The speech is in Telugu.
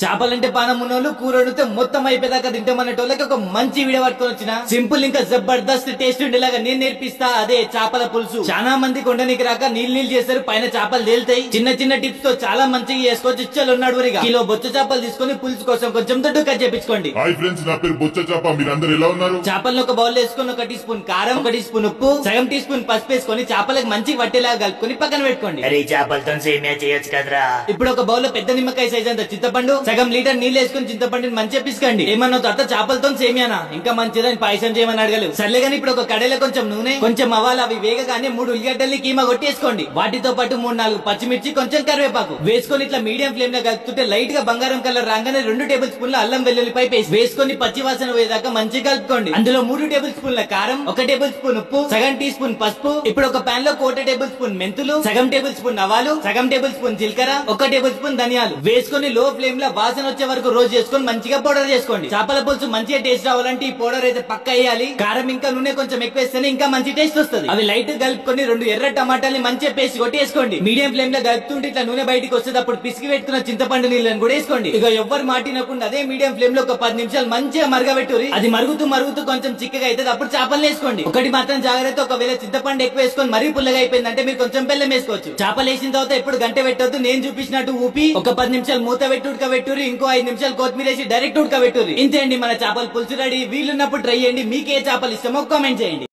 చేపలంటే పానం ఉన్నోళ్ళు కూర వండితే మొత్తం అయిపోయేదాకా తింటామనేటోళ్ళకి ఒక మంచి వీడియో పట్టుకొని వచ్చిన సింపుల్ ఇంకా జబర్దస్త్ టేస్ట్ ఉండేలాగా నేను నేర్పిస్తా. అదే చేపల పులుసు. చాలా మంది కొండనికి రాక నీళ్ళు చేస్తారు, పైన చేపలు తేలుతాయి. చిన్న చిన్న టిప్స్ తో చాలా మంచిగా చేసుకోవచ్చు. ఇచ్చలు ఉన్నాడు వరిగా కిలో బొచ్చ చేపలు తీసుకొని పులుసు కోసం కొంచెం దొడ్డు కట్ చేపించుకోండి. హాయ్ ఫ్రెండ్స్, నా పేరు బొచ్చ చేప. మీరందరూ ఎలా ఉన్నారు? చేపలను ఒక బౌల్ వేసుకొని 1 టీ స్పూన్ కారం, 1 టీ స్పూన్ ఉప్పు, సగం టీ స్పూన్ పసుపు వేసుకొని చేపలకు మంచిగా పట్టేలాగా కలుపుకొని పక్కన పెట్టుకోండి. అరే చేపలతో సేమియా చేయొచ్చు కదరా. ఇప్పుడు ఒక బౌల్ లో పెద్ద నిమ్మకాయ సైజ్ అంత చింతపండు, సగం లీటర్ నీళ్ళు వేసుకుని చింతపండుని మంచిగా పిసుకండి. ఏమన్నా తాత చేపలతో సేమియానా ఇంకా మంచిదని పాయసం చేయమని అడగలేదు. సర్లే గానీ ఇప్పుడు ఒక కడాయిలో కొంచెం నూనె, కొంచెం అవ్వాలి. అవి వేగగానే 3 ఉల్లిగడ్డల్ని కీమా కొట్టేసుకోండి. వాటితో పాటు 3-4 పచ్చిమిర్చి, కొంచెం కరివేపాకు వేసుకొని ఇట్లా మీడియం ఫ్లేమ్ లో కలుపుతుంటే లైట్ గా బంగారం కలర్ రాగానే 2 టేబుల్ స్పూన్ల అల్లం వెల్లుల్లిపాయ పేస్ట్ వేసుకొని పచ్చి వాసన పోయేదాకా మంచిగా కలుపుకోండి. అందులో 3 టేబుల్ స్పూన్ల కారం, 1 టేబుల్ స్పూన్ ఉప్పు, సగం టీ స్పూన్ పసుపు. ఇప్పుడు ఒక పాన్ లో 1/4 టేబుల్ స్పూన్ మెంతులు, సగం టేబుల్ స్పూన్ ఆవాలు, సగం టేబుల్ స్పూన్ జీలకర్ర, 1 టేబుల్ స్పూన్ ధనియాలు వేసుకొని లో ఫ్లేమ్ లో వాసన వచ్చే వరకు రోస్ట్ చేసుకొని మంచిగా పౌడర్ చేసుకోండి. చేపల పులుసు మంచిగా టేస్ట్ రావాలంటే ఈ పౌడర్ అయితే పక్క వేయాలి. కారం ఇంకా నూనె కొంచెం ఎక్కువ వేస్తేనే ఇంకా మంచి టేస్ట్ వస్తుంది. అవి లైట్ కలుపుకొని 2 ఎర్ర టమాటాలని మంచిగా పేస్ట్ కొట్టేసుకోండి. మీడియం ఫ్లేమ్ లో కలుపుతుంటే ఇట్లా నూనె బయటకు వస్తుంది. అప్పుడు పిసికి పెట్టుకున్న చింతపండు నీళ్ళని కూడా వేసుకోండి. ఇక ఎవ్వరు మాటినకుండా అదే మీడియం ఫ్లేమ్ లో ఒక 10 నిమిషాలు మంచిగా మరగబెట్టురి. అది మరుగుతూ కొంచెం చిక్కగా అయితే అప్పుడు చేపలు వేసుకోండి. ఒకటి మాత్రం జాగ్రత్త, ఒకవేళ చింతపండు ఎక్కువ వేసుకొని మరీ పుల్లగా అయిపోయిందంటే మీరు కొంచెం బెల్లం వేసుకోవచ్చు. చేపలు వేసిన తర్వాత ఎప్పుడు గంట పెట్టొద్దు. నేను చూపించినట్టు ఊపి ఒక 10 నిమిషాలు మూత పెట్టి ఉడకబెట్టురి. ఇంకో 5 నిమిషాలు కొత్తిమీర వేసి డైరెక్ట్ ఉడకబెట్టురి. ఇంతే అండి, మన చేపల పులుసు రెడీ. వీలున్నప్పుడు ట్రై చేయండి. మీకే చేపలు ఇష్టమో కామెంట్ చేయండి.